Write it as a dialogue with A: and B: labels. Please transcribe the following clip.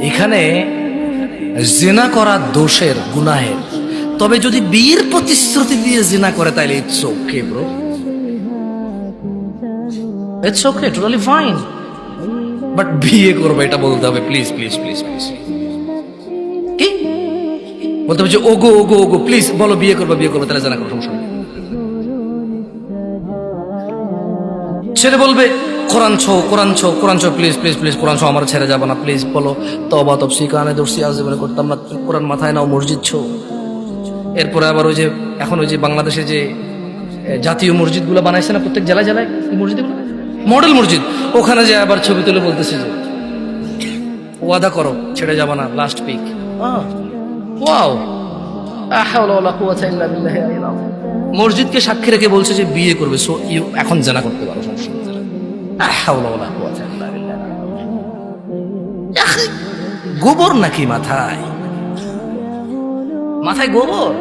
A: এখানে জিনা করা দোষের, গুনাহের। তবে যদি বিয়ের প্রতিশ্রুতি দিয়ে জিনা করে তাহলে it's okay bro, it's okay, totally fine. But বিয়ে করবে এটা বলতে হবে, প্লিজ প্লিজ প্লিজ প্লিজ। কি বলতে হবে যে ওগো ওগো ওগো প্লিজ বলো বিয়ে করবে, বিয়ে করবে, তাহলে জানা কোনো সমস্যা নেই। ছেলে বলবে কোরআন ছো কোরআন ছো কোরআন ছো, প্লিজ প্লিজ প্লিজ কোরআন ছো, আমার ছেড়ে যাবে না প্লিজ, বলো তওবা তফসি কানে দর্শি আজীবনে করতাম না, কোরআন মাথায় নাও, মসজিদ ছো। এরপরে আবার ওই যে এখন ওই যে বাংলাদেশে যে জাতীয় মসজিদগুলো বানাইছে না প্রত্যেক জেলায় জেলায়, মসজিদগুলো মডেল মসজিদ, ওখানে যে আবার ছবি তুলে বলতেছে যে ওয়াদা করো ছেড়ে যাবে না, লাস্ট পিক। ওয়াও, মসজিদকে সাক্ষী রেখে বলছে যে বিয়ে করবে, সো ইউ এখন জানা করতে পারো, সমস্যা নেই। গোবর নাকি মাথায়, মাথায় গোবর।